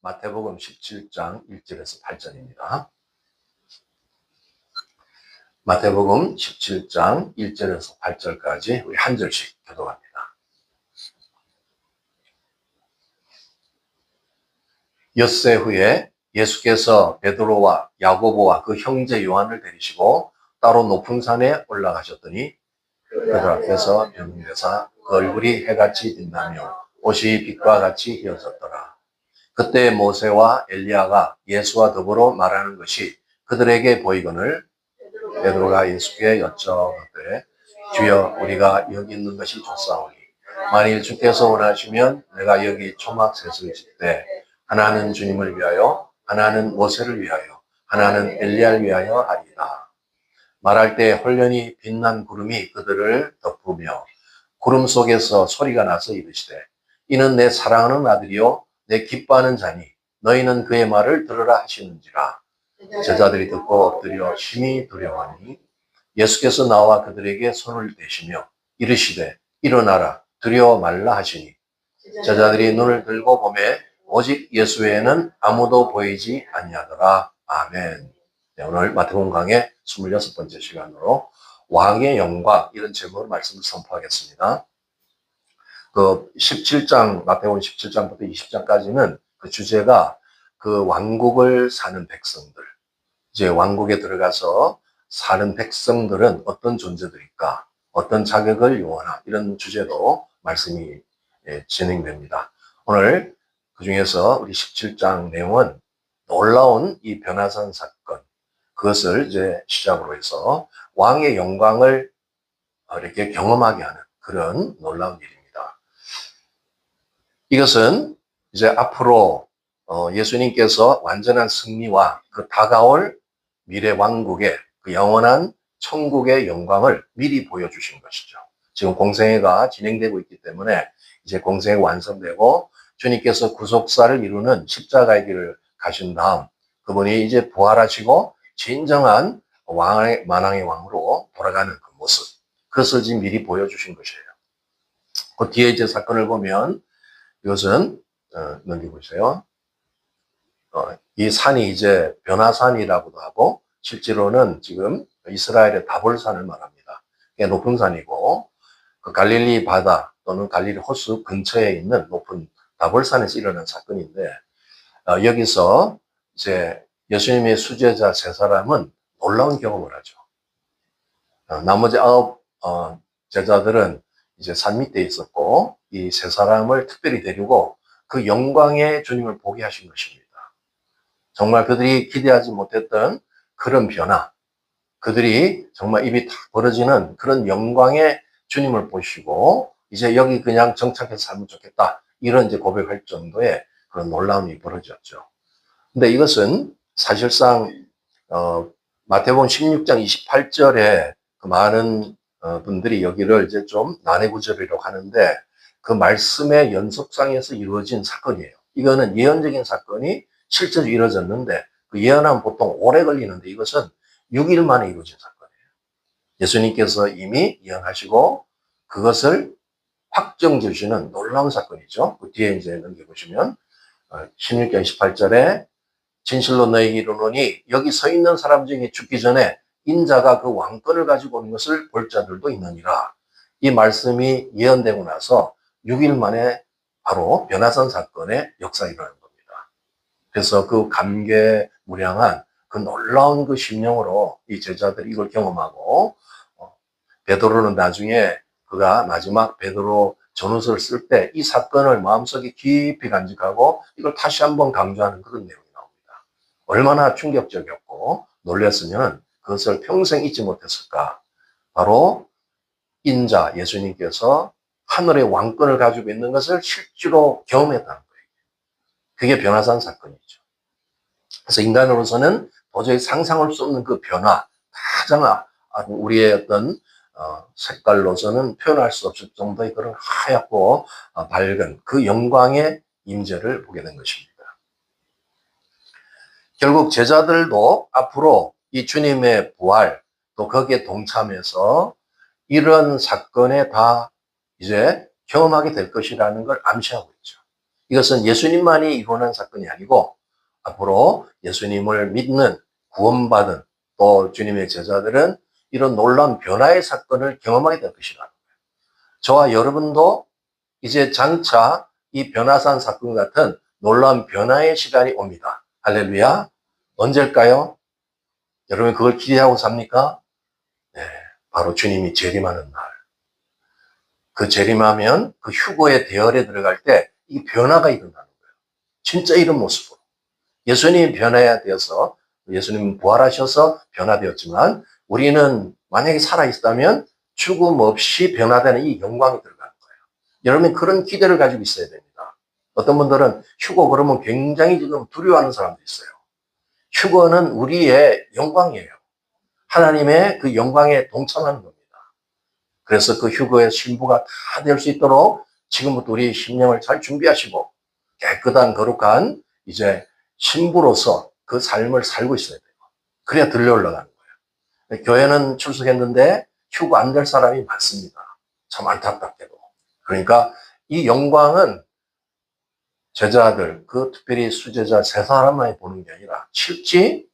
마태복음 17장 1절에서 8절입니다. 마태복음 17장 1절에서 8절까지 우리 한 절씩 교독합니다. 엿새 후에 예수께서 베드로와 야고보와 그 형제 요한을 데리시고 따로 높은 산에 올라가셨더니 그들 앞에서 변명되사 그 얼굴이 해같이 빛나며 옷이 빛과 같이 휘어졌더라. 그때 모세와 엘리야가 예수와 더불어 말하는 것이 그들에게 보이거늘 베드로가 예수께 여쭤보되 주여 우리가 여기 있는 것이 좋사오니 만일 주께서 원하시면 내가 여기 초막셋을 짓되 하나는 주님을 위하여 하나는 모세를 위하여 하나는 엘리야를 위하여 하리라. 말할 때 홀련히 빛난 구름이 그들을 덮으며 구름 속에서 소리가 나서 이르시되 이는 내 사랑하는 아들이요 내 기뻐하는 자니 너희는 그의 말을 들으라 하시는지라. 제자들이 듣고 엎드려 심히 두려워하니 예수께서 나와 그들에게 손을 대시며 이르시되 일어나라 두려워 말라 하시니 제자들이 눈을 들고 보매 오직 예수 외에는 아무도 보이지 아니하더라. 아멘. 네, 오늘 마태복음 강의 26번째 시간으로 왕의 영광 이런 제목으로 말씀을 선포하겠습니다. 그 17장 마태복음 17장부터 20장까지는 그 주제가 그 왕국을 사는 백성들, 이제 왕국에 들어가서 사는 백성들은 어떤 존재들일까, 어떤 자격을 요하나 이런 주제로 말씀이 진행됩니다. 오늘 그 중에서 우리 17장 내용은 놀라운 이 변화산 사건, 그것을 이제 시작으로 해서 왕의 영광을 이렇게 경험하게 하는 그런 놀라운 일입니다. 이것은 이제 앞으로 예수님께서 완전한 승리와 그 다가올 미래 왕국의 그 영원한 천국의 영광을 미리 보여주신 것이죠. 지금 공생애가 진행되고 있기 때문에 이제 공생애가 완성되고 주님께서 구속사를 이루는 십자가의 길을 가신 다음 그분이 이제 부활하시고 진정한 만왕의 왕으로 돌아가는 그 모습, 그것을 지금 미리 보여주신 것이에요. 그 뒤에 이제 사건을 보면 이것은 넘겨보세요. 이 산이 이제 변화산이라고도 하고 실제로는 지금 이스라엘의 다볼산을 말합니다. 꽤 높은 산이고 그 갈릴리 바다 또는 갈릴리 호수 근처에 있는 높은 다볼산에서 일어난 사건인데 여기서 이제 예수님의 수제자 세 사람은 놀라운 경험을 하죠. 나머지 9 제자들은 이제 산 밑에 있었고 이 세 사람을 특별히 데리고 그 영광의 주님을 보게 하신 것입니다. 정말 그들이 기대하지 못했던 그런 변화, 그들이 정말 입이 탁 벌어지는 그런 영광의 주님을 보시고 이제 여기 그냥 정착해서 살면 좋겠다 이런 이제 고백할 정도의 그런 놀라운 일이 벌어졌죠. 근데 이것은 사실상 마태복음 16장 28절에 그 많은 분들이 여기를 이제 좀 난해구절이라고 하는데 그 말씀의 연속상에서 이루어진 사건이에요. 이거는 예언적인 사건이 실제로 이루어졌는데 그 예언하면 보통 오래 걸리는데 이것은 6일 만에 이루어진 사건이에요. 예수님께서 이미 예언하시고 그것을 확정 지으시는 놀라운 사건이죠. 그 뒤에 이제 넘겨보시면 16장 28절에 진실로 너희에게 이르노니 여기 서 있는 사람 중에 죽기 전에 인자가 그 왕권을 가지고 오는 것을 볼 자들도 있느니라. 이 말씀이 예언되고 나서 6일 만에 바로 변화산 사건의 역사가 일어난 겁니다. 그래서 그 감개무량한 그 놀라운 그 심령으로 이 제자들이 이걸 경험하고 베드로는 나중에 그가 마지막 베드로 전후서를 쓸 때 이 사건을 마음속에 깊이 간직하고 이걸 다시 한번 강조하는 그런 내용이 나옵니다. 얼마나 충격적이었고 놀랐으면 그것을 평생 잊지 못했을까. 바로 인자 예수님께서 하늘의 왕권을 가지고 있는 것을 실제로 경험했다는 거예요. 그게 변화산 사건이죠. 그래서 인간으로서는 도저히 상상할 수 없는 그 변화, 가장 우리의 어떤 색깔로서는 표현할 수 없을 정도의 그런 하얗고 밝은 그 영광의 임재를 보게 된 것입니다. 결국 제자들도 앞으로 이 주님의 부활 또 거기에 동참해서 이런 사건에 다 이제 경험하게 될 것이라는 걸 암시하고 있죠. 이것은 예수님만이 이루어낸 사건이 아니고 앞으로 예수님을 믿는 구원받은 또 주님의 제자들은 이런 놀라운 변화의 사건을 경험하게 될 것이라는 거예요. 저와 여러분도 이제 장차 이 변화산 사건 같은 놀라운 변화의 시간이 옵니다. 할렐루야. 언제일까요? 여러분 그걸 기대하고 삽니까? 네, 바로 주님이 재림하는 날. 그 재림하면 그 휴거의 대열에 들어갈 때 이 변화가 일어나는 거예요. 진짜 이런 모습으로. 예수님이 변화되어서 예수님은 부활하셔서 변화되었지만 우리는 만약에 살아있다면 죽음 없이 변화되는 이 영광이 들어가는 거예요. 여러분 그런 기대를 가지고 있어야 됩니다. 어떤 분들은 휴거 그러면 굉장히 지금 두려워하는 사람도 있어요. 휴거는 우리의 영광이에요. 하나님의 그 영광에 동참하는 겁니다. 그래서 그 휴거의 신부가 다 될 수 있도록 지금부터 우리 심령을 잘 준비하시고 깨끗한 거룩한 이제 신부로서 그 삶을 살고 있어야 돼요. 그래야 들려 올라가는 거예요. 교회는 출석했는데 휴거 안 될 사람이 많습니다. 참 안타깝게도. 그러니까 이 영광은 제자들, 그 특별히 수제자 세 사람만이 보는 게 아니라 실제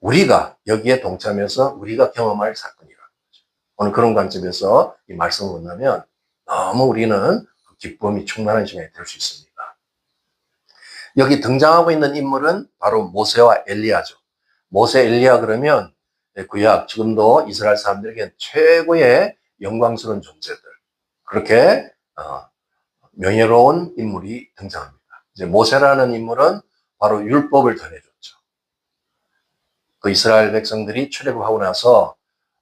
우리가 여기에 동참해서 우리가 경험할 사건이라는 거죠. 오늘 그런 관점에서 이 말씀을 본다면 너무 우리는 기쁨이 충만한 시간이 될 수 있습니다. 여기 등장하고 있는 인물은 바로 모세와 엘리야죠. 모세, 엘리야 그러면 구약 지금도 이스라엘 사람들에게 최고의 영광스러운 존재들. 그렇게 명예로운 인물이 등장합니다. 이제 모세라는 인물은 바로 율법을 전해줬죠. 그 이스라엘 백성들이 출애굽하고 나서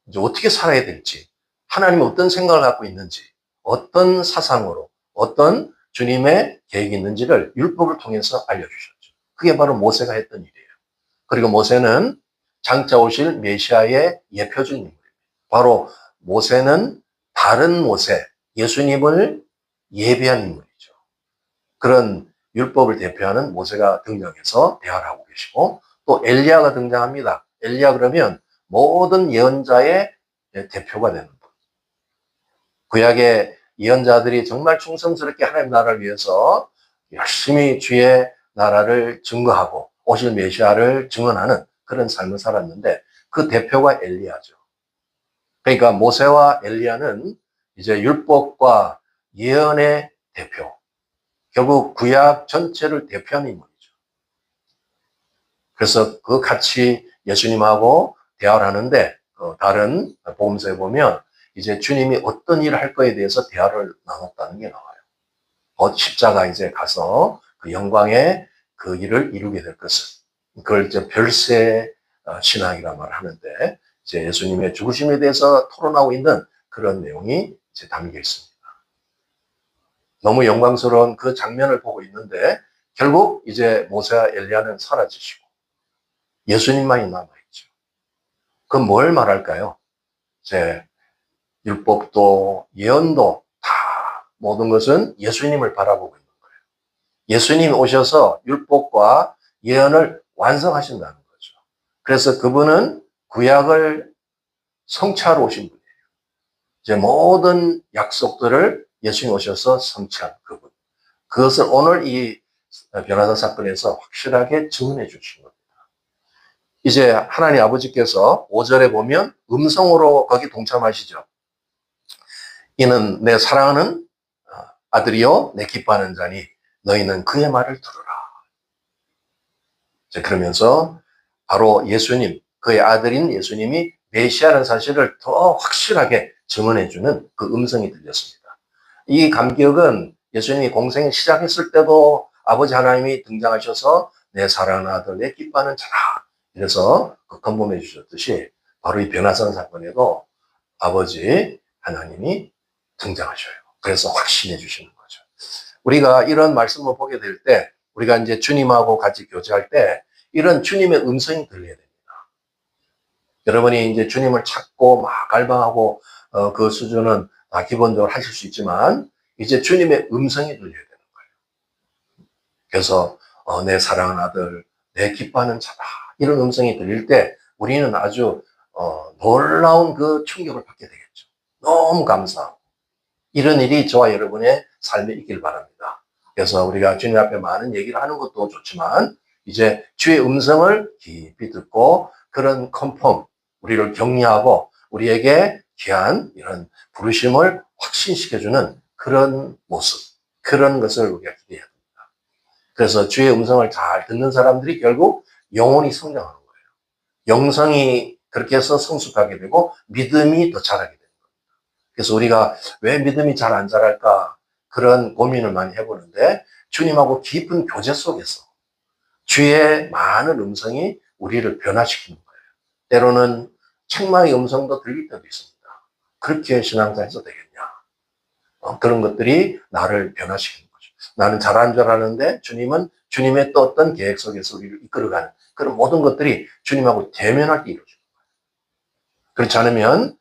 이제 어떻게 살아야 될지, 하나님이 어떤 생각을 갖고 있는지, 어떤 사상으로, 어떤 주님의 계획이 있는지를 율법을 통해서 알려주셨죠. 그게 바로 모세가 했던 일이에요. 그리고 모세는 장차 오실 메시아의 예표적인 인물입니다. 바로 모세는 다른 모세, 예수님을 예비한 인물이죠. 그런 율법을 대표하는 모세가 등장해서 대화를 하고 계시고 또 엘리야가 등장합니다. 엘리야 그러면 모든 예언자의 대표가 되는 분. 구약의 예언자들이 정말 충성스럽게 하나님 나라를 위해서 열심히 주의 나라를 증거하고 오실 메시아를 증언하는 그런 삶을 살았는데 그 대표가 엘리야죠. 그러니까 모세와 엘리야는 이제 율법과 예언의 대표, 결국 구약 전체를 대표하는 인물이죠. 그래서 그 같이 예수님하고 대화를 하는데 다른 복음서에 보면 이제 주님이 어떤 일을 할 거에 대해서 대화를 나눴다는 게 나와요. 십자가 이제 가서 그 영광의 그 일을 이루게 될 것을. 그걸 이제 별세 신앙이라는 말을 하는데 이제 예수님의 죽으심에 대해서 토론하고 있는 그런 내용이 이제 담겨 있습니다. 너무 영광스러운 그 장면을 보고 있는데 결국 이제 모세와 엘리야는 사라지시고 예수님만이 남아있죠. 그럼 뭘 말할까요? 이제 율법도 예언도 다 모든 것은 예수님을 바라보고 있는 거예요. 예수님이 오셔서 율법과 예언을 완성하신다는 거죠. 그래서 그분은 구약을 성취하러 오신 분이에요. 이제 모든 약속들을 예수님이 오셔서 성취한 그분. 그것을 오늘 이 변화사 사건에서 확실하게 증언해 주신 겁니다. 이제 하나님 아버지께서 5절에 보면 음성으로 거기 동참하시죠. 이는 내 사랑하는 아들이요 내 기뻐하는 자니 너희는 그의 말을 들으라. 그러면서 바로 예수님, 그의 아들인 예수님이 메시아라는 사실을 더 확실하게 증언해주는 그 음성이 들렸습니다. 이 감격은 예수님이 공생을 시작했을 때도 아버지 하나님이 등장하셔서 내 사랑하는 아들, 내 기뻐하는 자라. 이래서 컨펌해 주셨듯이 바로 이 변화산 사건에도 아버지 하나님이 등장하셔요. 그래서 확신해 주시는 거죠. 우리가 이런 말씀을 보게 될 때 우리가 이제 주님하고 같이 교제할 때 이런 주님의 음성이 들려야 됩니다. 여러분이 이제 주님을 찾고 막 갈망하고 그 수준은 다 기본적으로 하실 수 있지만 이제 주님의 음성이 들려야 되는 거예요. 그래서 내 사랑하는 아들, 내 기뻐하는 자다. 이런 음성이 들릴 때 우리는 아주 놀라운 그 충격을 받게 되겠죠. 너무 감사하고 이런 일이 저와 여러분의 삶에 있길 바랍니다. 그래서 우리가 주님 앞에 많은 얘기를 하는 것도 좋지만 이제 주의 음성을 깊이 듣고 그런 컨펌, 우리를 격려하고 우리에게 귀한 이런 부르심을 확신시켜주는 그런 모습, 그런 것을 우리가 기대해야 됩니다. 그래서 주의 음성을 잘 듣는 사람들이 결국 영혼이 성장하는 거예요. 영성이 그렇게 해서 성숙하게 되고 믿음이 더 자라게 됩니다. 그래서 우리가 왜 믿음이 잘 안 자랄까 그런 고민을 많이 해보는데 주님하고 깊은 교제 속에서 주의 많은 음성이 우리를 변화시키는 거예요. 때로는 책망의 음성도 들릴 때도 있습니다. 그렇게 신앙생활에서 되겠냐. 그런 것들이 나를 변화시키는 거죠. 나는 잘하는 줄 아는데 주님은 주님의 또 어떤 계획 속에서 우리를 이끌어가는 그런 모든 것들이 주님하고 대면할 때 이루어져요. 그렇지 않으면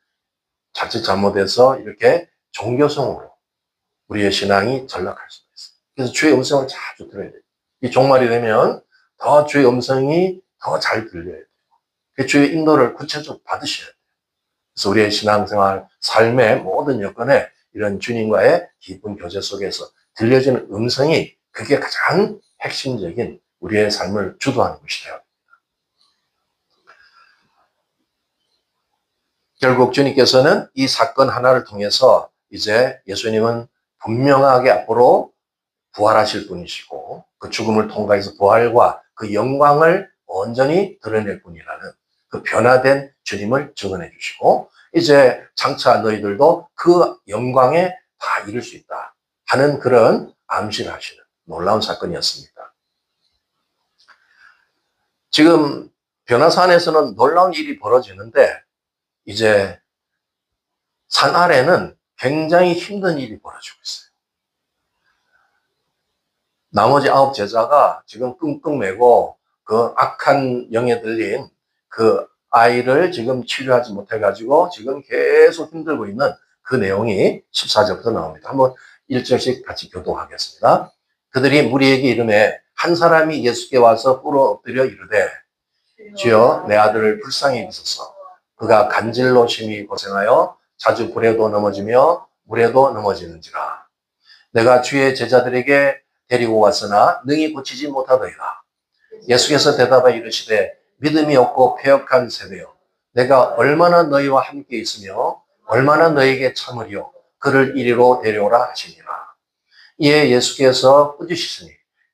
자칫 잘못해서 이렇게 종교성으로 우리의 신앙이 전락할 수가 있어요. 그래서 주의 음성을 자주 들어야 돼요. 이 종말이 되면 더 주의 음성이 더 잘 들려야 돼요. 주의 인도를 구체적으로 받으셔야 돼요. 그래서 우리의 신앙생활, 삶의 모든 여건에 이런 주님과의 깊은 교제 속에서 들려지는 음성이 그게 가장 핵심적인 우리의 삶을 주도하는 것이 되어야 됩니다. 결국 주님께서는 이 사건 하나를 통해서 이제 예수님은 분명하게 앞으로 부활하실 분이시고 그 죽음을 통과해서 부활과 그 영광을 온전히 드러낼 분이라는 그 변화된 주님을 증언해 주시고 이제 장차 너희들도 그 영광에 다 이룰 수 있다 하는 그런 암시를 하시는 놀라운 사건이었습니다. 지금 변화산에서는 놀라운 일이 벌어지는데 이제 산 아래는 굉장히 힘든 일이 벌어지고 있어요. 나머지 9 제자가 지금 끙끙 매고 그 악한 영에 들린 그 아이를 지금 치료하지 못해가지고 지금 계속 힘들고 있는 그 내용이 14절부터 나옵니다. 한번 1절씩 같이 교독하겠습니다. 그들이 무리에게 이르매 한 사람이 예수께 와서 꿇어 엎드려 이르되 주여 내 아들을 불쌍히 여기소서. 그가 간질로 심히 고생하여 자주 불에도 넘어지며 물에도 넘어지는지라. 내가 주의 제자들에게 데리고 왔으나 능히 고치지 못하더이다. 예수께서 대답하여 이르시되 믿음이 없고 패역한 세대여 내가 얼마나 너희와 함께 있으며 얼마나 너희에게 참으리요 그를 이리로 데려오라 하시니라. 이에 예수께서 꾸짖으시니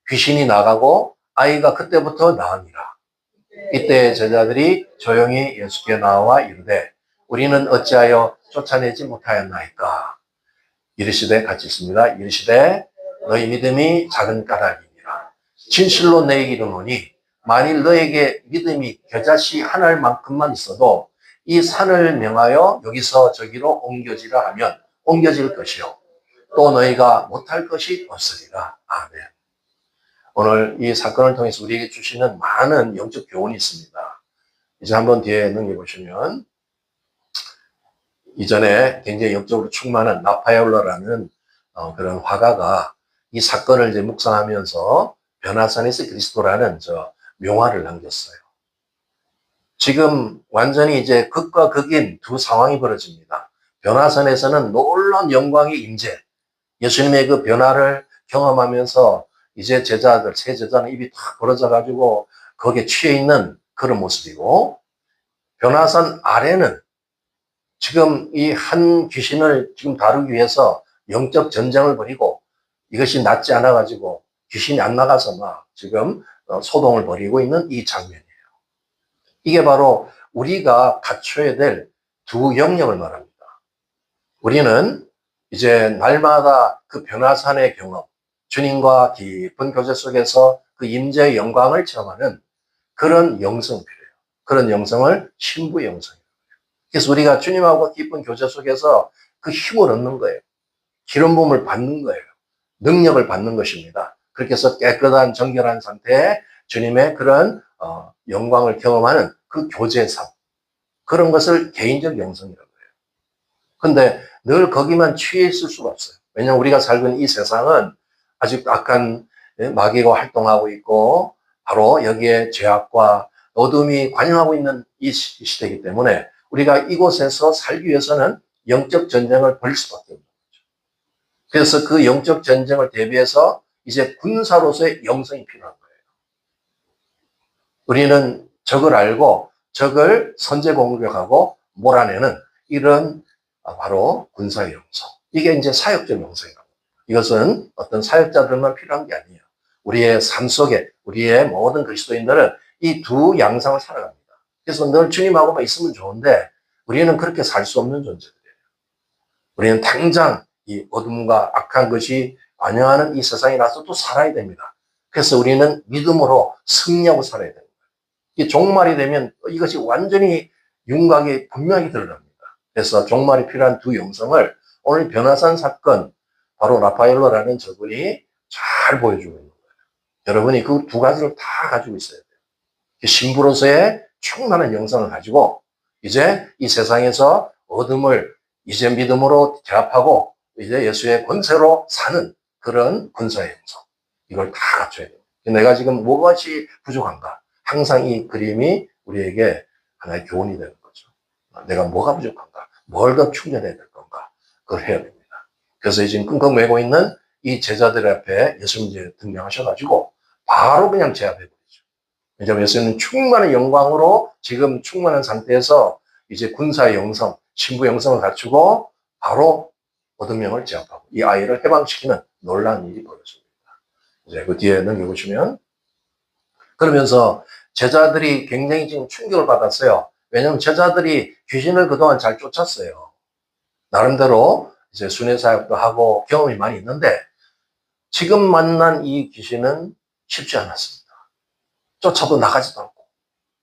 귀신이 나가고 아이가 그때부터 나으니라. 이때 제자들이 조용히 예수께 나와 이르되 우리는 어찌하여 쫓아내지 못하였나이까. 이르시되 같이 있습니다. 이르시되 너희 믿음이 작은 까닭이니라. 진실로 너희에게 이르노니 만일 너에게 믿음이 겨자씨 한 알만큼만 있어도 이 산을 명하여 여기서 저기로 옮겨지라 하면 옮겨질 것이요 또 너희가 못할 것이 없으리라. 아멘. 오늘 이 사건을 통해서 우리에게 주시는 많은 영적 교훈이 있습니다. 이제 한번 뒤에 넘겨보시면 이전에 굉장히 영적으로 충만한 라파엘로라는 그런 화가가 이 사건을 이제 묵상하면서 변화산에서 그리스도라는 명화를 남겼어요. 지금 완전히 이제 극과 극인 두 상황이 벌어집니다. 변화산에서는 놀라운 영광의 임재, 예수님의 그 변화를 경험하면서 이제 제자들, 세 제자는 입이 탁 벌어져가지고 거기에 취해 있는 그런 모습이고, 변화산 아래는 지금 이 한 귀신을 지금 다루기 위해서 영적 전쟁을 벌이고 이것이 낫지 않아가지고 귀신이 안 나가서 막 지금 소동을 벌이고 있는 이 장면이에요. 이게 바로 우리가 갖춰야 될 두 영역을 말합니다. 우리는 이제 날마다 그 변화산의 경험, 주님과 깊은 교제 속에서 그 임재의 영광을 체험하는 그런 영성 필요해요. 그런 영성을 신부 영성이에요. 그래서 우리가 주님하고 깊은 교제 속에서 그 힘을 얻는 거예요. 기름 부음을 받는 거예요. 능력을 받는 것입니다. 그렇게 해서 깨끗한 정결한 상태에 주님의 그런 영광을 경험하는 그 교제상, 그런 것을 개인적 영성이라고 해요. 근데 늘 거기만 취해 있을 수가 없어요. 왜냐하면 우리가 살고 있는 이 세상은 아직 악한 마귀가 활동하고 있고 바로 여기에 죄악과 어둠이 관영하고 있는 이 시대이기 때문에 우리가 이곳에서 살기 위해서는 영적 전쟁을 벌일 수밖에 없는 거죠. 그래서 그 영적 전쟁을 대비해서 이제 군사로서의 영성이 필요한 거예요. 우리는 적을 알고 적을 선제 공격하고 몰아내는 이런 바로 군사의 영성. 이게 이제 사역적 영성이라고. 이것은 어떤 사역자들만 필요한 게 아니에요. 우리의 삶 속에 우리의 모든 그리스도인들은 이 두 양상을 살아갑니다. 그래서 늘 주님하고만 있으면 좋은데 우리는 그렇게 살 수 없는 존재들이에요. 우리는 당장 이 어둠과 악한 것이 안녕하는 이 세상이라서 또 살아야 됩니다. 그래서 우리는 믿음으로 승리하고 살아야 됩니다. 이 종말이 되면 이것이 완전히 윤곽이 분명히 드러납니다. 그래서 종말이 필요한 두 영성을 오늘 변화산 사건, 바로 라파엘로라는 저분이 잘 보여주고 있는 거예요. 여러분이 그 두 가지를 다 가지고 있어야 돼요. 신부로서의 충만한 영성을 가지고 이제 이 세상에서 어둠을 이제 믿음으로 제압하고 이제 예수의 권세로 사는 그런 군사의 영성. 이걸 다 갖춰야 돼요. 내가 지금 무엇이 부족한가? 항상 이 그림이 우리에게 하나의 교훈이 되는 거죠. 내가 뭐가 부족한가? 뭘 더 충전해야 될 건가? 그걸 해야 됩니다. 그래서 지금 끙끙 매고 있는 이 제자들 앞에 예수님 이제 등장하셔가지고 바로 그냥 제압해버리죠. 왜냐하면 예수님은 충만한 영광으로 지금 충만한 상태에서 이제 군사의 영성, 신부 영성을 갖추고 바로 어둠영을 제압하고 이 아이를 해방시키는 놀라운 일이 벌어집니다. 이제 그 뒤에 넘겨보시면 그러면서 제자들이 굉장히 지금 충격을 받았어요. 왜냐하면 제자들이 귀신을 그동안 잘 쫓았어요. 나름대로 이제 순회 사역도 하고 경험이 많이 있는데 지금 만난 이 귀신은 쉽지 않았습니다. 쫓아도 나가지도 않고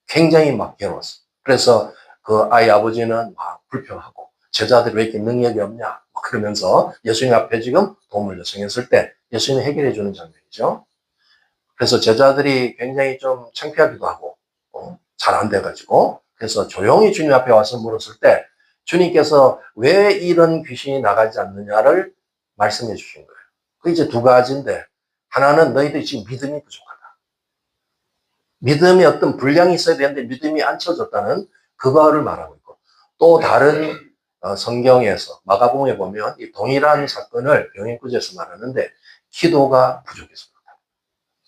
굉장히 막 괴로웠어요. 그래서 그 아이 아버지는 막 불평하고 제자들이 왜 이렇게 능력이 없냐 그러면서 예수님 앞에 지금 도움을 요청했을 때 예수님이 해결해 주는 장면이죠. 그래서 제자들이 굉장히 좀 창피하기도 하고 잘 안 돼가지고 그래서 조용히 주님 앞에 와서 물었을 때 주님께서 왜 이런 귀신이 나가지 않느냐를 말씀해 주신 거예요. 그 이제 두 가지인데 하나는 너희들이 지금 믿음이 부족하다. 믿음이 어떤 분량이 있어야 되는데 믿음이 안 채워졌다는 그거를 말하고 있고 또 다른 성경에서 마가복음에 보면 이 동일한 사건을 병행구제에서 말하는데 기도가 부족해서 그렇다.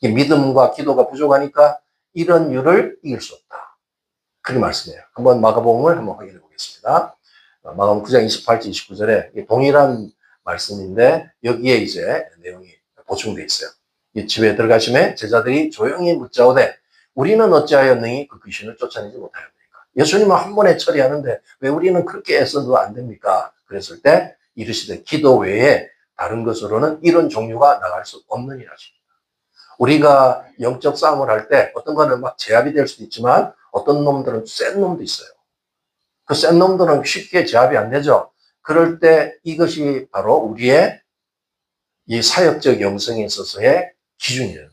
이 믿음과 기도가 부족하니까 이런 일을 이길 수 없다. 그렇게 말씀해요. 한번 마가복음을 한번 확인해 보겠습니다. 마가복음 9장 28절 29절에 동일한 말씀인데 여기에 이제 내용이 보충되어 있어요. 이 집에 들어가심에 제자들이 조용히 묻자오되 우리는 어찌하여 능히 그 귀신을 쫓아내지 못하였습니까? 예수님은 한 번에 처리하는데 왜 우리는 그렇게 애써도 안 됩니까? 그랬을 때 이르시되 기도 외에 다른 것으로는 이런 종류가 나갈 수 없느니라 하십니다. 우리가 영적 싸움을 할 때 어떤 거는 막 제압이 될 수도 있지만 어떤 놈들은 센 놈도 있어요. 그 센 놈들은 쉽게 제압이 안 되죠. 그럴 때 이것이 바로 우리의 이 사역적 영성에 있어서의 기준이에요.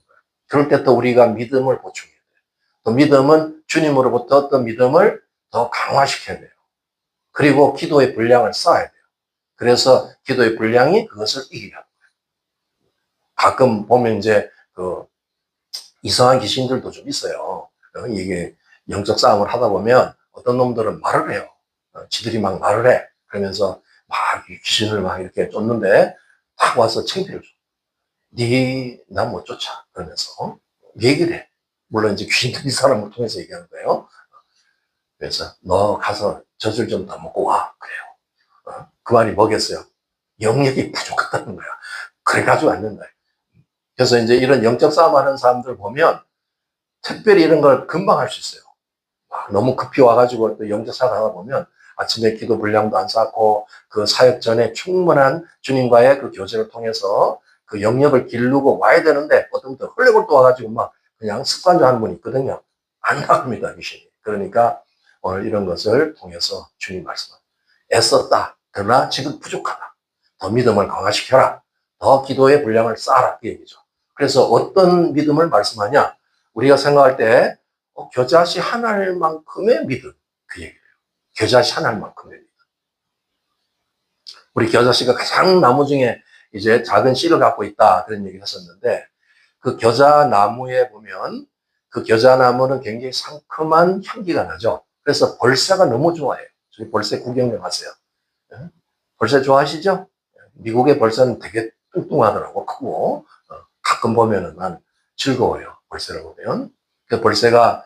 그럴 때 또 우리가 믿음을 보충해야 돼요. 또 믿음은 주님으로부터 어떤 믿음을 더 강화시켜야 돼요. 그리고 기도의 분량을 쌓아야 돼요. 그래서 기도의 분량이 그것을 이기게 하는 거예요. 가끔 보면 이제 그 이상한 귀신들도 좀 있어요. 이게 영적 싸움을 하다 보면 어떤 놈들은 말을 해요. 지들이 막 말을 해. 그러면서 막 귀신을 막 이렇게 쫓는데 딱 와서 창피를 줘. 나 못 쫓아. 그러면서 얘기를 해. 물론 이제 귀신들이 이 사람을 통해서 얘기하는 거예요. 그래서 너 가서 젖을 좀 더 먹고 와. 그래요. 그 말이 뭐겠어요? 영역이 부족하다는 거야. 그래가지고 안 된다. 그래서 이제 이런 영적 싸움 하는 사람들 보면 특별히 이런 걸 금방 할 수 있어요. 너무 급히 와가지고 또 영적 싸움 하다 보면 아침에 기도 분량도 안 쌓고 그 사역 전에 충분한 주님과의 그 교제를 통해서 그 영역을 기르고 와야 되는데 어떤 분들 헐레벌 또 와가지고 막 그냥 습관적으로 하는 분이 있거든요. 안 나옵니다, 귀신이. 그러니까 오늘 이런 것을 통해서 주님 말씀합니다. 애썼다. 그러나 지금 부족하다. 더 믿음을 강화시켜라. 더 기도의 분량을 쌓아라. 그 얘기죠. 그래서 어떤 믿음을 말씀하냐? 우리가 생각할 때 겨자씨 한 알만큼의 믿음. 그 얘기예요. 겨자씨 한 알만큼의 믿음. 우리 겨자씨가 가장 나무 중에 이제 작은 씨를 갖고 있다. 그런 얘기를 했었는데 그 겨자나무에 보면 그 겨자나무는 굉장히 상큼한 향기가 나죠. 그래서 벌새가 너무 좋아해요. 저희 벌새 구경 좀 하세요. 벌새 좋아하시죠? 미국의 벌새는 되게 뚱뚱하더라고. 크고 가끔 보면은 난 즐거워요. 벌새를 보면. 그 벌새가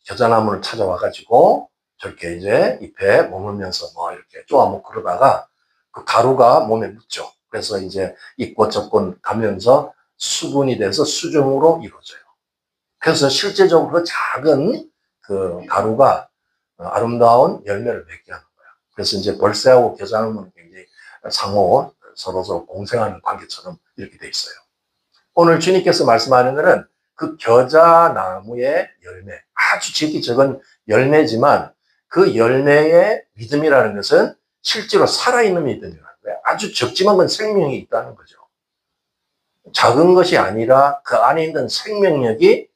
겨자나무를 찾아와가지고 저렇게 이제 잎에 머물면서 뭐 이렇게 쪼아먹고 그러다가 그 가루가 몸에 묻죠. 그래서 이제 입고 접고 가면서 수분이 돼서 수정으로 이루어져요. 그래서 실제적으로 작은 그 가루가 아름다운 열매를 맺게 하는 거예요. 그래서 이제 벌새하고 겨자나무는 굉장히 상호 서로 공생하는 관계처럼 이렇게 돼 있어요. 오늘 주님께서 말씀하는 것은 그 겨자나무의 열매, 아주 지극히 적은 열매지만 그 열매의 믿음이라는 것은 실제로 살아있는 믿음이라는 거예요. 아주 적지만 건 생명이 있다는 거죠. 작은 것이 아니라 그 안에 있는 생명력이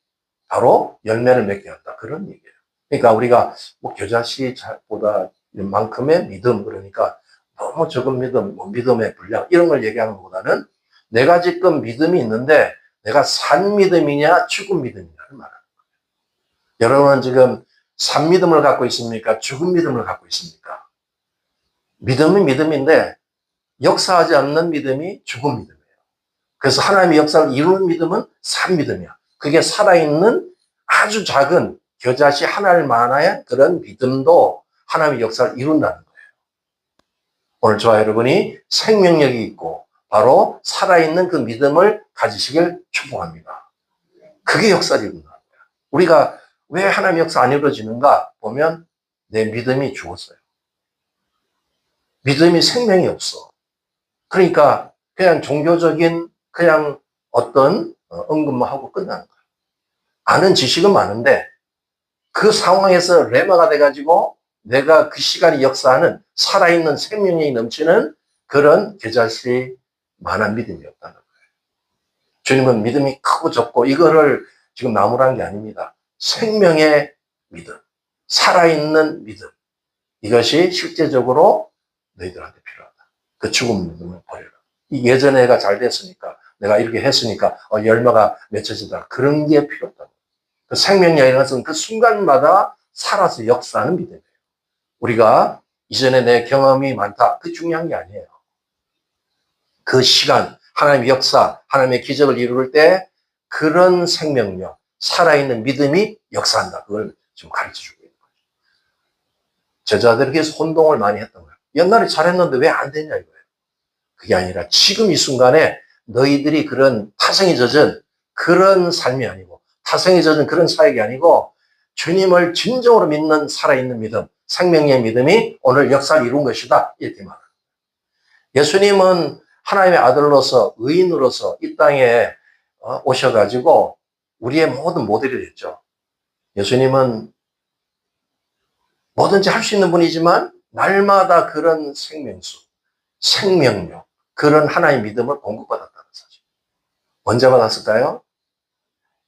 바로 열매를 맺게 한다. 그런 얘기예요. 그러니까 우리가 뭐 겨자씨보다 만큼의 믿음, 그러니까 너무 적은 믿음, 뭐 믿음의 분량 이런 걸 얘기하는 것보다는 내가 지금 믿음이 있는데 내가 산 믿음이냐 죽은 믿음이냐를 말하는 거예요. 여러분은 지금 산 믿음을 갖고 있습니까? 죽은 믿음을 갖고 있습니까? 믿음은 믿음인데 역사하지 않는 믿음이 죽은 믿음이에요. 그래서 하나님의 역사를 이루는 믿음은 산 믿음이야. 그게 살아있는 아주 작은 겨자씨 하나만의 그런 믿음도 하나님의 역사를 이룬다는 거예요. 오늘 저와 여러분이 생명력이 있고 바로 살아있는 그 믿음을 가지시길 축복합니다. 그게 역사를 이룬다는 거예요. 우리가 왜 하나님의 역사 안 이루어지는가 보면 내 믿음이 죽었어요. 믿음이 생명이 없어. 그러니까 그냥 종교적인 그냥 어떤 언급만 하고 끝나는 거예요. 아는 지식은 많은데 그 상황에서 레마가 돼가지고 내가 그 시간이 역사하는 살아있는 생명력이 넘치는 그런 겨자씨만한 믿음이 없다는 거예요. 주님은 믿음이 크고 좁고 이거를 지금 나무라는 게 아닙니다. 생명의 믿음, 살아있는 믿음, 이것이 실제적으로 너희들한테 필요하다. 그 죽은 믿음을 버려라. 예전에가 잘 됐으니까 내가 이렇게 했으니까 열매가 맺혀지다. 그런 게 필요 없다. 그 생명력이라는 것은 그 순간마다 살아서 역사하는 믿음이에요. 우리가 이전에 내 경험이 많다. 그게 중요한 게 아니에요. 그 시간, 하나님의 역사, 하나님의 기적을 이룰 때 그런 생명력, 살아있는 믿음이 역사한다. 그걸 좀 가르쳐주고 있는 거예요. 제자들에게 혼동을 많이 했던 거예요. 옛날에 잘했는데 왜 안 되냐 이거예요. 그게 아니라 지금 이 순간에 너희들이 그런 타성이 젖은 그런 삶이 아니고 타성이 젖은 그런 사역이 아니고 주님을 진정으로 믿는 살아있는 믿음, 생명의 믿음이 오늘 역사를 이룬 것이다. 이렇게 말합니다. 예수님은 하나님의 아들로서 의인으로서 이 땅에 오셔가지고 우리의 모든 모델이 됐죠. 예수님은 뭐든지 할 수 있는 분이지만 날마다 그런 생명수, 생명력, 그런 하나의 믿음을 공급받았다는 사실. 언제 받았을까요?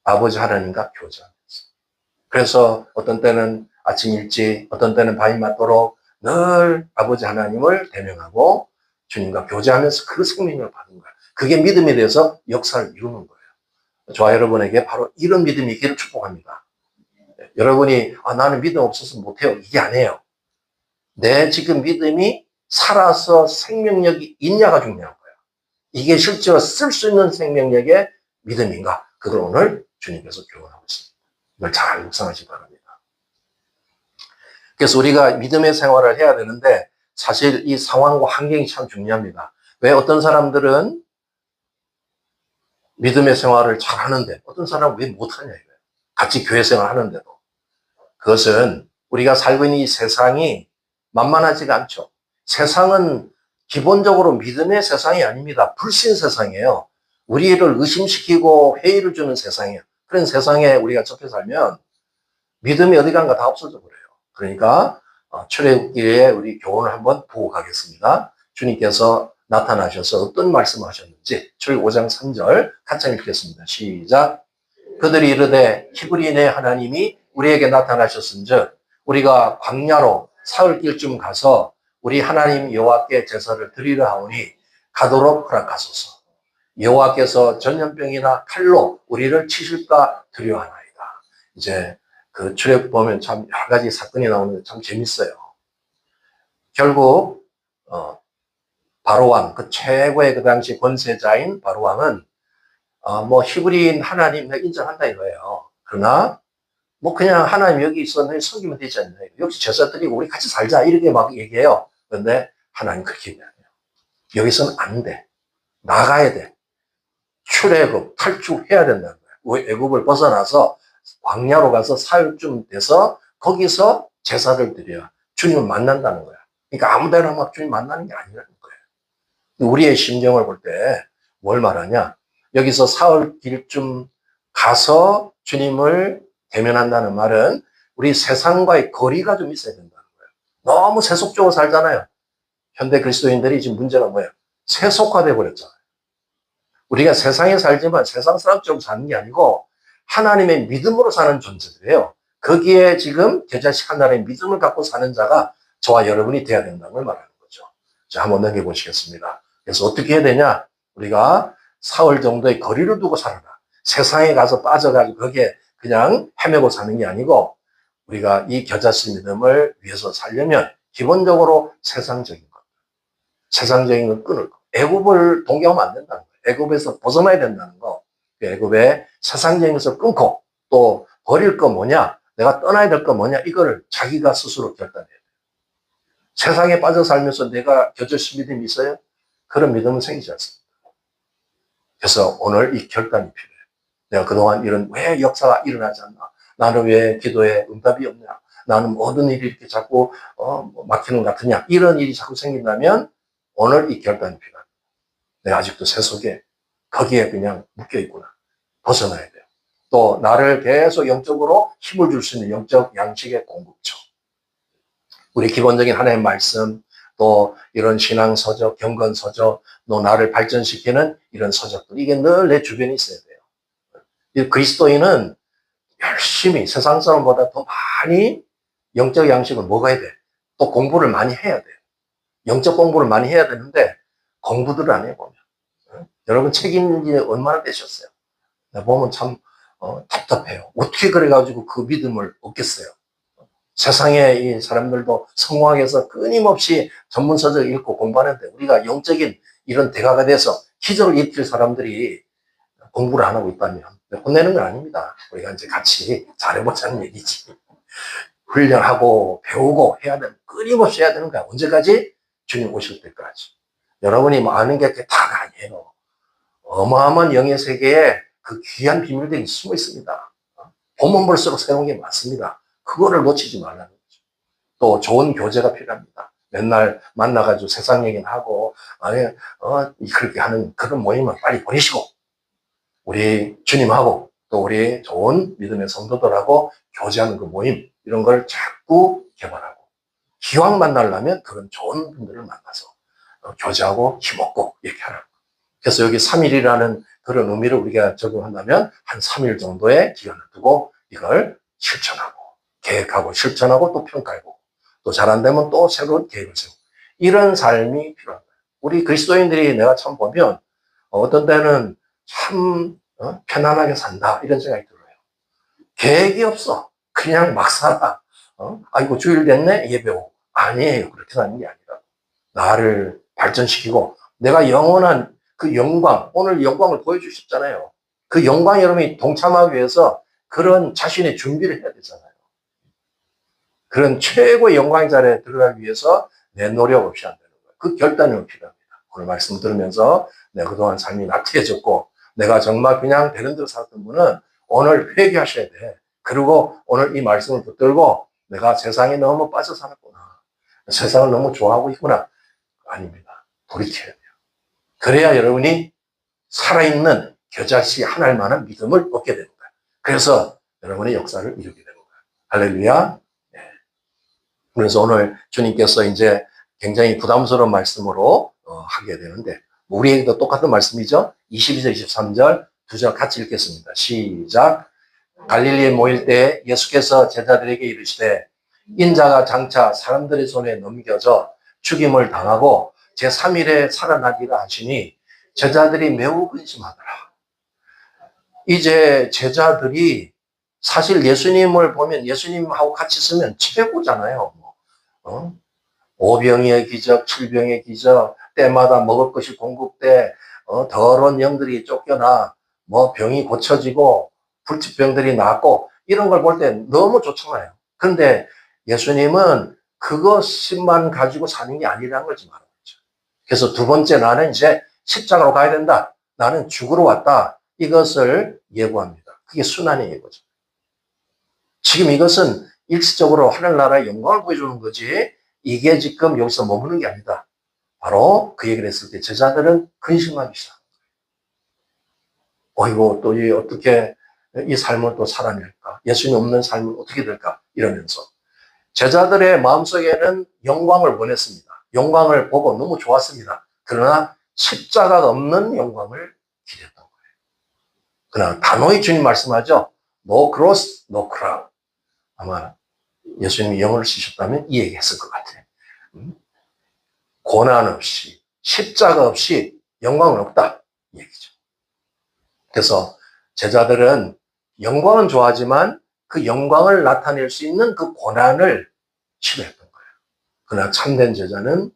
아버지 하나님과 교제하면서. 그래서 어떤 때는 아침 일찍, 어떤 때는 밤이 맞도록 늘 아버지 하나님을 대명하고 주님과 교제하면서 그 생명을 받은 거예요. 그게 믿음에 대해서 역사를 이루는 거예요. 저와 여러분에게 바로 이런 믿음이 있기를 축복합니다. 여러분이 나는 믿음 없어서 못해요. 이게 아니에요. 내 지금 믿음이 살아서 생명력이 있냐가 중요한 거예요. 이게 실제로 쓸 수 있는 생명력의 믿음인가? 그걸 오늘 주님께서 교훈하고 있습니다. 이걸 잘 묵상하시기 바랍니다. 그래서 우리가 믿음의 생활을 해야 되는데 사실 이 상황과 환경이 참 중요합니다. 왜 어떤 사람들은 믿음의 생활을 잘 하는데 어떤 사람은 왜 못하냐 이거예요. 같이 교회 생활 하는데도. 그것은 우리가 살고 있는 이 세상이 만만하지가 않죠. 세상은 기본적으로 믿음의 세상이 아닙니다. 불신 세상이에요. 우리를 의심시키고 회의를 주는 세상이에요. 그런 세상에 우리가 접해 살면 믿음이 어디 간가 다 없어져 버려요. 그러니까 출애굽기에 우리 교훈을 한번 보고 가겠습니다. 주님께서 나타나셔서 어떤 말씀을 하셨는지 출애굽 5장 3절 같이 읽겠습니다. 시작. 그들이 이르되 히브리인의 하나님이 우리에게 나타나셨은즉 우리가 광야로 사흘길쯤 가서 우리 하나님 여호와께 제사를 드리려 하오니 가도록 허락하소서. 여호와께서 전염병이나 칼로 우리를 치실까 두려워하나이다. 이제 그 출애굽 보면 참 여러 가지 사건이 나오는데 참 재밌어요. 결국 바로왕, 그 최고의 그 당시 권세자인 바로왕은 뭐 히브리인 하나님 내가 인정한다 이거예요. 그러나 뭐 그냥 하나님 여기 있어 너희 섬기면 되지 않냐. 역시 제사 드리고 우리 같이 살자 이렇게 막 얘기해요. 그런데 하나님 그렇게 얘기해요. 여기서는 안 돼. 나가야 돼. 출애굽 탈출해야 된다는 거예요. 애굽을 벗어나서 광야로 가서 사흘쯤 돼서 거기서 제사를 드려야 주님을 만난다는 거야. 그러니까 아무데나 막 주님 만나는 게 아니라는 거예요. 우리의 심정을 볼 때 뭘 말하냐? 여기서 사흘 길쯤 가서 주님을 대면한다는 말은 우리 세상과의 거리가 좀 있어야 된다는 거예요. 너무 세속적으로 살잖아요. 현대 그리스도인들이 지금 문제가 뭐예요? 세속화돼 버렸잖아요. 우리가 세상에 살지만 세상 사람처럼 사는 게 아니고 하나님의 믿음으로 사는 존재들이에요. 거기에 지금 겨자씨 하나님의 믿음을 갖고 사는 자가 저와 여러분이 돼야 된다는 걸 말하는 거죠. 자, 한번 넘겨보시겠습니다. 그래서 어떻게 해야 되냐? 우리가 사흘 정도의 거리를 두고 살아라. 세상에 가서 빠져가지고 거기에 그냥 헤매고 사는 게 아니고 우리가 이 겨자씨 믿음을 위해서 살려면 기본적으로 세상적인 것, 세상적인 걸 끊을 것. 애굽을 동경하면 안 된다는 거예요. 애굽에서 벗어나야 된다는 거. 애굽의 세상적인 것을 끊고 또 버릴 거 뭐냐? 내가 떠나야 될 거 뭐냐? 이거를 자기가 스스로 결단해야 돼요. 세상에 빠져 살면서 내가 겨자씨 믿음이 있어요? 그런 믿음은 생기지 않습니다. 그래서 오늘 이 결단이 필요해요. 내가 그동안 이런 왜 역사가 일어나지 않나? 나는 왜 기도에 응답이 없냐? 나는 모든 일이 이렇게 자꾸 막히는 것 같으냐? 이런 일이 자꾸 생긴다면 오늘 이 결단이 필요합니다. 내가 아직도 세속에 거기에 그냥 묶여있구나. 벗어나야 돼요. 또 나를 계속 영적으로 힘을 줄 수 있는 영적 양식의 공급처. 우리 기본적인 하나님의 말씀, 또 이런 신앙 서적, 경건 서적, 또 나를 발전시키는 이런 서적들. 이게 늘 내 주변에 있어야 돼요. 이 그리스도인은 열심히 세상 사람보다 더 많이 영적 양식을 먹어야 돼. 또 공부를 많이 해야 돼. 영적 공부를 많이 해야 되는데 공부들을 안 해보면. 여러분 책 읽는 지 얼마나 되셨어요? 보면 참 답답해요. 어떻게 그래가지고 그 믿음을 얻겠어요? 세상에 이 사람들도 성공하기 위해서 끊임없이 전문서적 읽고 공부하는데 우리가 영적인 이런 대가가 돼서 기적을 일으킬 사람들이 공부를 안 하고 있다면 혼내는 건 아닙니다. 우리가 이제 같이 잘해보자는 얘기지. 훈련하고 배우고 해야 되는, 끊임없이 해야 되는 거야. 언제까지? 주님 오실 때까지. 여러분이 뭐 아는 게 다가 아니에요. 어마어마한 영의 세계에 그 귀한 비밀들이 숨어 있습니다. 보면 볼수록 새로운 게 많습니다. 그거를 놓치지 말라는 거죠. 또 좋은 교제가 필요합니다. 맨날 만나가지고 세상 얘기는 하고, 그렇게 하는 그런 모임은 빨리 버리시고, 우리 주님하고 또 우리 좋은 믿음의 성도들하고 교제하는 그 모임, 이런 걸 자꾸 개발하고, 기왕 만나려면 그런 좋은 분들을 만나서 교제하고 힘없고 이렇게 하라고. 그래서 여기 3일이라는 그런 의미를 우리가 적용한다면 한 3일 정도의 기간을 두고 이걸 실천하고 계획하고 실천하고 또 평가해보고 또 잘 안 되면 또 새로운 계획을 세우고 이런 삶이 필요한 거예요. 우리 그리스도인들이 내가 참 보면 어떤 때는 참 편안하게 산다 이런 생각이 들어요. 계획이 없어. 그냥 막 살아. 아이고 주일 됐네 예배 오고. 아니에요. 그렇게 사는 게 아니라 나를 발전시키고 내가 영원한 그 영광, 오늘 영광을 보여주셨잖아요. 그 영광 여러분이 동참하기 위해서 그런 자신의 준비를 해야 되잖아요. 그런 최고의 영광의 자리에 들어가기 위해서 내 노력 없이 안 되는 거예요. 그 결단이 필요합니다. 오늘 말씀 들으면서 내가 그동안 삶이 나태해졌고 내가 정말 그냥 되는 대로 살았던 분은 오늘 회개하셔야 돼. 그리고 오늘 이 말씀을 붙들고 내가 세상에 너무 빠져 살았구나. 세상을 너무 좋아하고 있구나. 아닙니다. 돌이켜야 돼요. 그래야 여러분이 살아있는 겨자씨 하나만한 믿음을 얻게 되는 거예요. 그래서 여러분의 역사를 이루게 되는 거예요. 할렐루야. 네. 그래서 오늘 주님께서 이제 굉장히 부담스러운 말씀으로 하게 되는데 우리에게도 똑같은 말씀이죠. 22절, 23절 두 절 같이 읽겠습니다. 시작. 갈릴리에 모일 때 예수께서 제자들에게 이르시되 인자가 장차 사람들의 손에 넘겨져 죽임을 당하고 제3일에 살아나기라 하시니 제자들이 매우 근심하더라. 이제 제자들이 사실 예수님을 보면 예수님하고 같이 있으면 최고잖아요. 오병이의 기적, 칠병의 기적, 때마다 먹을 것이 공급돼, 더러운 영들이 쫓겨나, 뭐 병이 고쳐지고 불치병들이 낫고 이런 걸 볼 때 너무 좋잖아요. 그런데 예수님은 그것만 가지고 사는 게 아니라는 걸 지금 말하고 있죠. 그래서 두 번째, 나는 이제 십자가로 가야 된다. 나는 죽으러 왔다. 이것을 예고합니다. 그게 순환의 예고죠. 지금 이것은 일시적으로 하늘나라의 영광을 보여주는 거지, 이게 지금 여기서 머무는 게 아니다. 바로 그 얘기를 했을 때 제자들은 근심하기 시작합니다. 어이구, 또 이 어떻게 이 삶을 또 살아낼까? 예수님 없는 삶은 어떻게 될까? 이러면서 제자들의 마음속에는 영광을 원했습니다. 영광을 보고 너무 좋았습니다. 그러나 십자가가 없는 영광을 기대했던 거예요. 그러나 단호히 주님 말씀하죠. No cross, no crown. 아마 예수님이 영어를 쓰셨다면 이 얘기 했을 것 같아요. 고난 없이, 십자가 없이 영광은 없다. 이 얘기죠. 그래서 제자들은 영광은 좋아하지만 그 영광을 나타낼 수 있는 그 고난을 싫어했던 거예요. 그러나 참된 제자는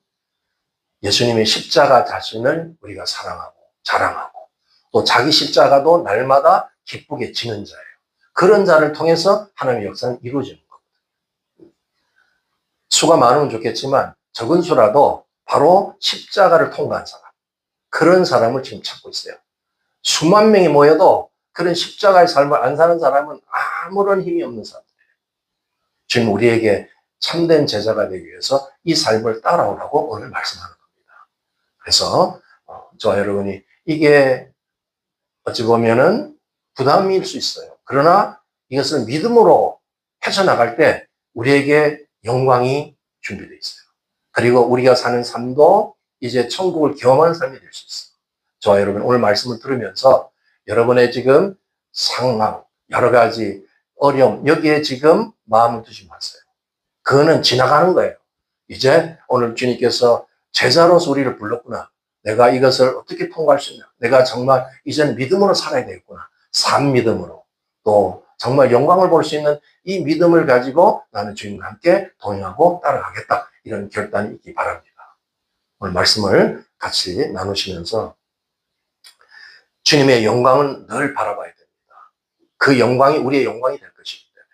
예수님의 십자가 자신을 우리가 사랑하고 자랑하고 또 자기 십자가도 날마다 기쁘게 지는 자예요. 그런 자를 통해서 하나님의 역사는 이루어지는 겁니다. 수가 많으면 좋겠지만 적은 수라도 바로 십자가를 통과한 사람, 그런 사람을 지금 찾고 있어요. 수만 명이 모여도 그런 십자가의 삶을 안 사는 사람은 아무런 힘이 없는 사람들이에요. 지금 우리에게 참된 제자가 되기 위해서 이 삶을 따라오라고 오늘 말씀하는 겁니다. 그래서 저와 여러분이 이게 어찌 보면은 부담일 수 있어요. 그러나 이것을 믿음으로 헤쳐나갈 때 우리에게 영광이 준비되어 있어요. 그리고 우리가 사는 삶도 이제 천국을 경험하는 삶이 될 수 있어요. 저와 여러분, 오늘 말씀을 들으면서 여러분의 지금 상황, 여러 가지 어려움, 여기에 지금 마음을 두지 마세요. 그거는 지나가는 거예요. 이제 오늘 주님께서 제자로서 우리를 불렀구나. 내가 이것을 어떻게 통과할 수 있냐. 내가 정말 이제는 믿음으로 살아야 되겠구나. 산 믿음으로. 또 정말 영광을 볼 수 있는 이 믿음을 가지고 나는 주님과 함께 동행하고 따라가겠다. 이런 결단이 있기 바랍니다. 오늘 말씀을 같이 나누시면서 주님의 영광은 늘 바라봐야 됩니다. 그 영광이 우리의 영광이 될 것이기 때문에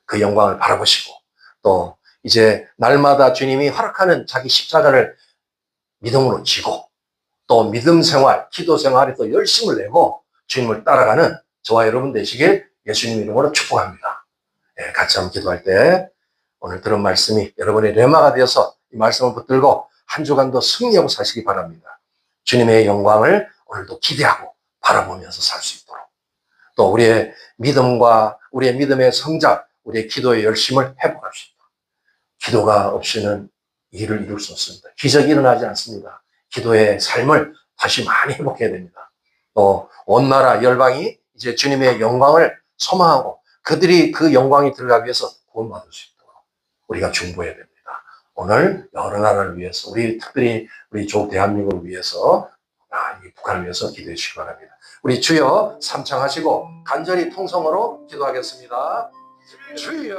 그 영광을 바라보시고 또 이제 날마다 주님이 허락하는 자기 십자가를 믿음으로 지고 또 믿음 생활, 기도 생활에 또 열심을 내고 주님을 따라가는 저와 여러분 되시길 예수님 이름으로 축복합니다. 네, 같이 한번 기도할 때 오늘 들은 말씀이 여러분의 레마가 되어서 이 말씀을 붙들고 한 주간도 승리하고 사시기 바랍니다. 주님의 영광을 오늘도 기대하고 바라보면서 살 수 있도록 또 우리의 믿음과 우리의 믿음의 성장, 우리의 기도의 열심을 회복합시다. 기도가 없이는 일을 이룰 수 없습니다. 기적이 일어나지 않습니다. 기도의 삶을 다시 많이 회복해야 됩니다. 또 온 나라 열방이 이제 주님의 영광을 소망하고 그들이 그 영광이 들어가기 위해서 구원받을 수 있도록 우리가 중보해야 됩니다. 오늘 여러 나라를 위해서 특별히 우리 조 대한민국을 위해서 이 북한을 위해서 기도해 주시기 바랍니다. 우리 주여 삼창하시고 간절히 통성으로 기도하겠습니다. 주여